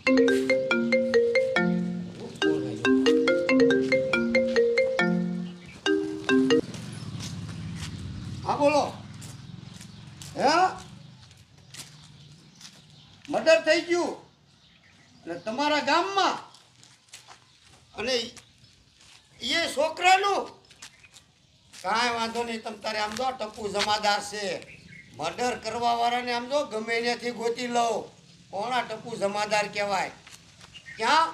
હા બોલો. હે મર્ડર થઈ ગયું અને તમારા ગામમાં અને એ છોકરાનું કાંઈ વાંધો નહીં. તમ તારે આમ જો ટપુ જમાદાર છે. મર્ડર કરવા વાળાને આમ જો ગમે ત્યાંથી ગોતી લઉં. કોણા ટપુ જમાદાર કહેવાય? ક્યાં?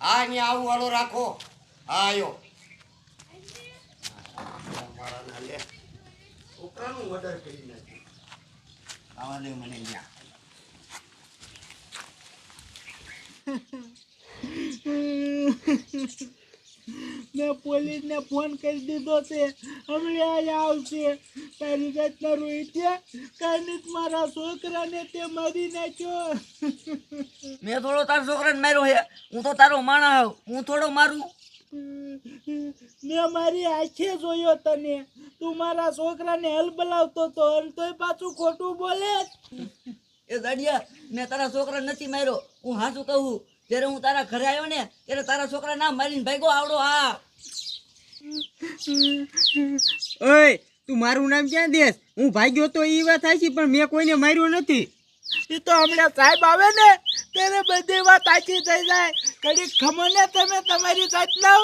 હા અહીંયા આવું વાળો રાખો. હા આવ્યો. છોકરાનું મર્ડર કરી નાખ્યું. આવા દે મને અહીંયા. મેં પોલીસને ફોન કરી દીધો છે. હમણાં આવશે. તારી ઘટના રોઈ છે. કારણ મારા છોકરાને તે મારી નાખ્યો. મેં થોડો તારા છોકરાને માર્યો છે? હું તો તારો માણસ હોઉં, હું થોડો મારું? મેં મારી આંખે જોયો તને. તું મારા છોકરાને હલબલાવતો તો અને તોય પાછું ખોટું બોલે. એ દાડિયા, મેં તારા છોકરાને નથી માર્યો. હું હાચું કહું, જ્યારે હું તારા ઘરે આવ્યો ને ત્યારે તારા છોકરા ના મારીને ભાગ્યો આવડો. હા ઓય, તું મારું નામ ક્યાં દેસ? હું ભાગ્યો તો એ વાત થાય છે, પણ મેં કોઈને માર્યું નથી. એ તો હમણાં સાહેબ આવે ને ત્યારે બધી વાત સાચી થઈ જાય. કડી ખમો ને તમે તમારી જાત લાવ.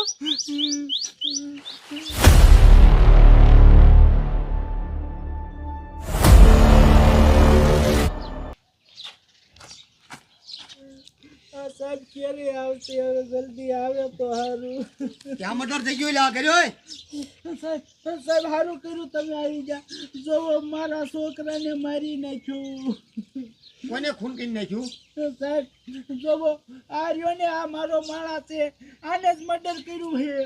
સાહેબ ક્યારે આવશે? હવે જલ્દી આવે તો સારું. ક્યાં મર્ડર થઈ ગયું? લા કર્યો હોય? સાહેબ સારું કર્યું તમે આવી જા. જોવો મારા છોકરાને મારી નાખ્યું. કોને ખૂન કરી નાખ્યું? સાહેબ જોવો આ રહ્યો ને, આ મારો માળા છે. આને જ મર્ડર કર્યું છે.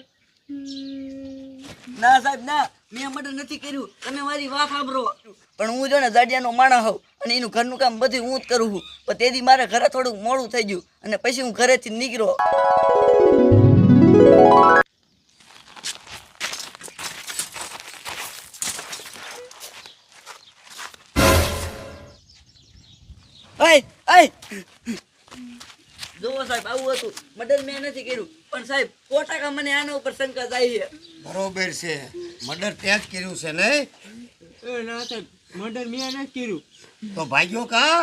ના સાહેબ ના, મેં મર્ડર નથી કર્યું. તમે મારી વાત સાંભળો. પણ હું જો ને દાડિયાનો માણસ હોઉં અને એનું ઘરનું કામ બધું હું જ કરું છું. પણ તેથી મારે ઘરે થોડુંક મોડું થઈ ગયું અને પછી હું ઘરેથી નીકળ્યો. જોવો સાહેબ, આવું હતું. મર્ડર મેં નથી કર્યું, પણ સાહેબ 100% મને આના ઉપર શંકા જાય છે. બરોબર છે. મર્ડર તે જ કર્યું છે નહીં? ના સાહેબ, મર્ડર મેં નથી કર્યું. તો ભાગ્યો કા?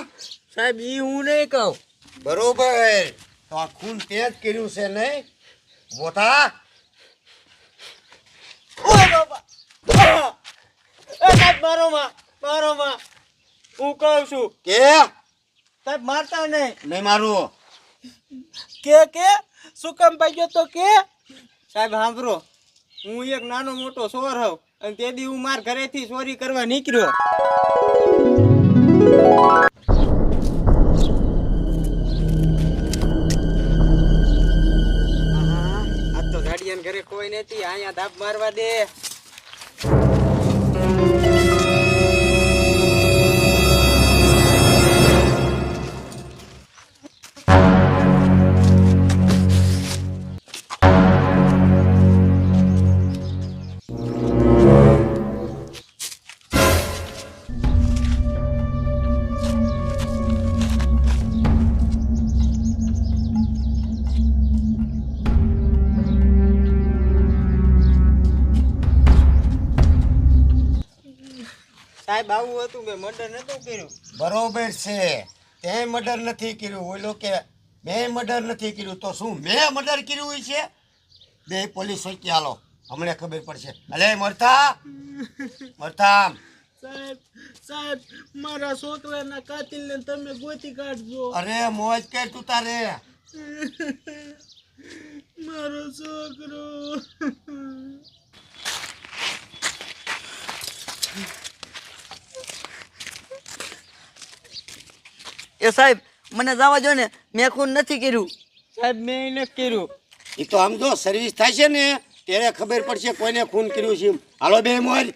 સાહેબ, એ હું નહીં કહું. બરોબર. તો આ ખૂન તે જ કર્યું છે નહીં? બોથા સાહેબ, મારો માં હું કહું છું કે સાહેબ, મારતા નહીં. નહીં મારું. કે શું કામ ભાગ્યો તો કે? સાહેબ સાંભળો, હું એક નાનો મોટો ચોર હોઉં અને તે દી હું મારા ઘરેથી ચોરી કરવા નીકળ્યો. આજ તો ગાડિયાના ઘરે કોઈ નથી. અહીંયા ધાપ મારવા દે. સાહેબ આવું હતું, મેં મર્ડર નતું કર્યું. બરોબર છે. તે મર્ડર નથી કર્યું. ઓલો કે મેં મર્ડર નથી કર્યું. તો શું મેં મર્ડર કર્યું હોય છે? બે પોલીસ ચોકી હાલો, હમણાં ખબર પડશે. અલે મરતા સાહેબ મારા છોકરાના કાતિલને તમે ગોતી કાઢજો. અરે મોજ કર તું તારે. મારો છોકરો. એ સાહેબ, મને જવા દો ને, મેં ખૂન નથી કર્યું. સાહેબ મેં નથી કર્યું. એ તો આમ જો સર્વિસ થાય છે ને ત્યારે ખબર પડશે કોઈને ખૂન કર્યું છે. હાલો બે મોજ,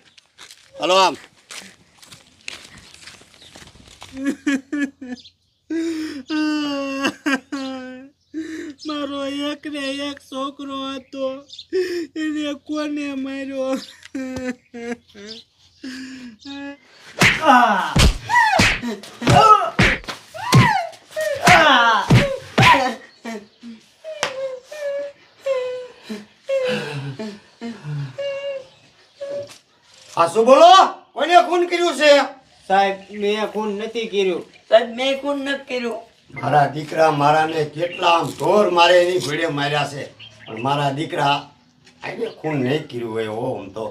હાલો આમ. મારો એક ને એક છોકરો હતો, એને કોને માર્યો? હા શું બોલો કોને ખૂન કર્યું છે? સાહેબ મેં ખૂન નથી કર્યું. સાહેબ મેં ખૂન નથી કર્યું. મારા દીકરા મારાને કેટલા આમ ઢોર મારે એની ઘોડે માર્યા છે, પણ મારા દીકરા આજે ખૂન નહીં કર્યું હોય હો. આમ તો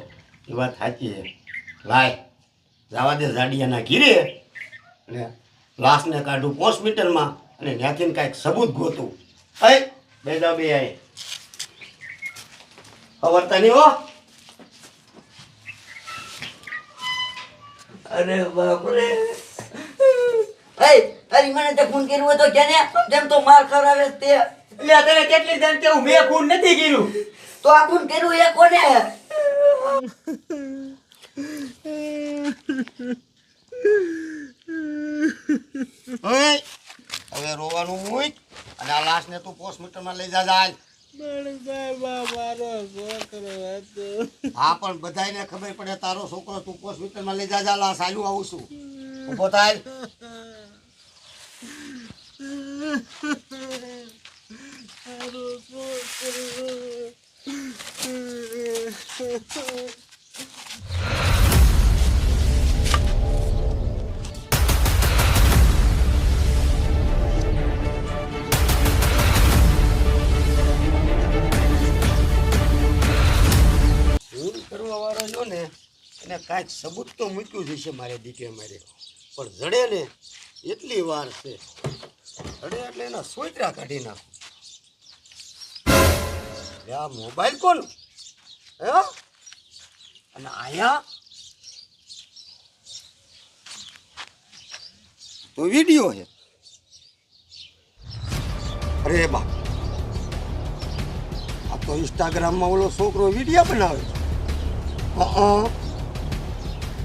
એ વાત સાચી છે. લાય જવા દે જાડિયાના ઘીરે અને લાશને કાઢું હોસ્પિટલમાં અને ત્યાંથી કાંઈક સબૂત ગોતું. એ બે જાવ બે આય ખબર તને હો. અરે બાપ રે. તારી મને તે ખૂન કર્યું હોય તો કેને જેમ તો માર ખવડાવે છે તે. એટલે તને કેટલી જણ કેવું મેં ખૂન નથી કર્યું. તો આ ખૂન કર્યું એ કોને? હવે રોવાનું મૂક અને આ લાશને તું હોસ્પિટલમાં લઈ જા જાય. પણ સાહેબ આ મારો છોકરો હતો. હા પણ બધાયને ખબર પડે તારો છોકરો તું હોસ્પિટલમાં લઈ જા લાશ આલું આવું છું. ઊભો થાય. મારો છોકરો. ખૂન કરવા વાળો જો ને એને કાંઈક સબૂત તો મૂક્યું જ છે મારે દીકરે મારે, પણ જડે ને એટલી વાર છે. જડે એટલે એના સોયત્રા કાઢી નાખું. આ મોબાઈલ કોણ હે? અને આયા તો વિડીયો છે. અરે બા આ તો ઇન્સ્ટાગ્રામમાં ઓલો છોકરો વિડીયો બનાવે.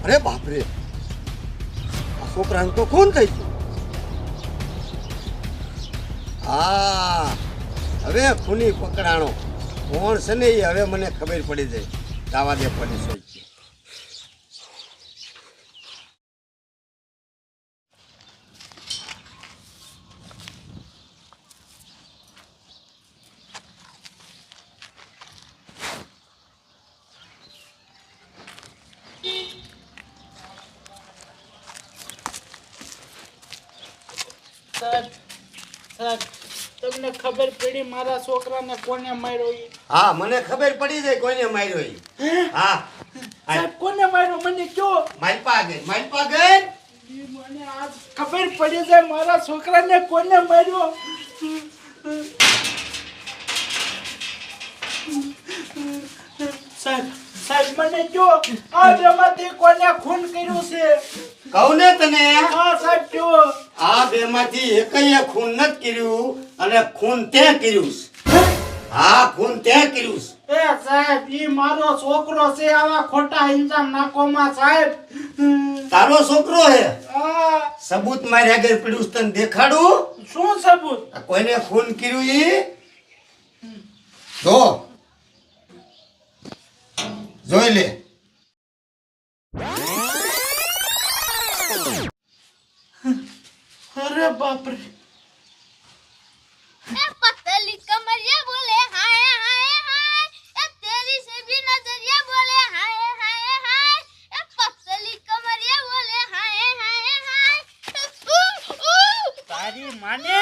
અરે બાપરે આ છોકરાને તો ખૂન થઈ ગયું. હા હવે ખૂની પકડાણો કોણ છે ને એ હવે મને ખબર પડી જાય. દાવા દે પોલીસ હોય છે. સાહેબ સાહેબ તમને ખબર પડી મારા છોકરાને કોને માર્યો ઈ? હા મને ખબર પડી જાય કોઈને માર્યો ઈ. હા સાહેબ કોને માર્યો મને કયો? માલપા ગઈ માલપા ગઈ. ઈ મને આજ ખબર પડી જાય મારા છોકરાને કોને માર્યો. સાહેબ સાહેબ મને કયો આ બેમાંથી કોને ખૂન કર્યું છે? કહું ને તને હા સાહેબ કયો. આ બેમાંથી એકઈએ ખૂન નથી કર્યું અને ખૂન તે કર્યું છે. હા ખૂન તે કર્યું છે. એ સાહેબ ઈ મારો છોકરો છે. આવા ખોટા ઇલ્ઝામ નાખોમાં સાહેબ. તારો છોકરો હે. આ સબૂત મારી આગળ પડ્યું છે, તને દેખાડું. શું સબૂત? આ કોઈને ખૂન કર્યું ઈ જો જોઈ લે. અરે બાપ રે. ए पतली कमरिया बोले हाय हाय हाय ए तेरी से भी नजरिया बोले हाय हाय हाय ए पतली कमरिया बोले हाय हाय हाय તારી માને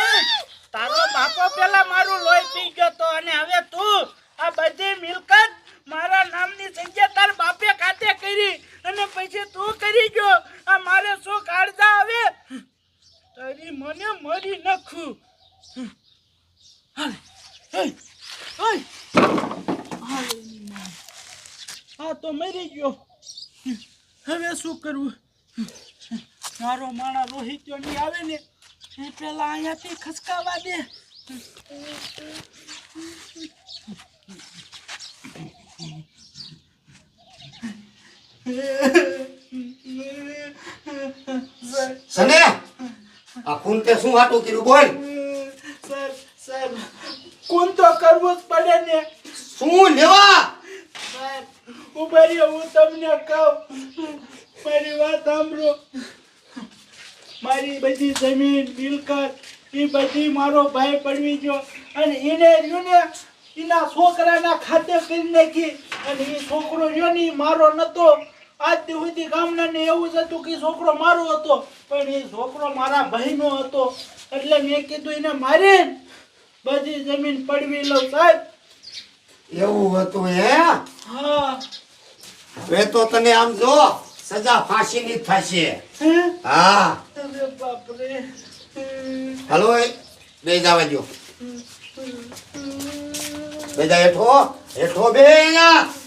તારો બાપો પેલા મારું લોહી પી ગયો તો અને હવે તું આ બધી મિલકત મારા નામની જગ્યા તાર બાપે ખાતે કરી અને પછી તું કરી ગયો. આ મારે શું કાળજા આવે? તારી મને મરી નાખું. હા તો મરી ગયો. હવે શું કરવું? મારો માણા રોહિત્યો નહીં આવે ને એ પેલા અહીંયાથી ખસકાવા દે. સને આ ખૂન તે શું હાટું કર્યું બોલ. સર સર કોણ તો કરવું જ પડે ને. શું લેવા? સર ઉભા રહ્યો હું તમને કહું. મારી વાત સાંભળો. મારી બધી જમીન મિલકત એ બધી મારો ભાઈ પડવી ગયો અને એને રહ્યો ને એના છોકરાના ખાતે કરી નાખી અને એ છોકરો રહ્યો ને ઈ મારો નતો આજ દી સુધી ગામડાને એવું જ હતું કે ઈ છોકરો મારો હતો, પણ એ છોકરો મારા ભાઈનો હતો. એટલે મેં કીધું એને મારીને બધી જમીન પડવી લઉં સાહેબ. એવું હતું હે? હા. હવે તો તને આમ જો સજા ફાંસીની જ થશે. હે? હા અરે બાપ રે. હાલો બે જવા દો. બે જા હેઠો હેઠો બે અહીંયા.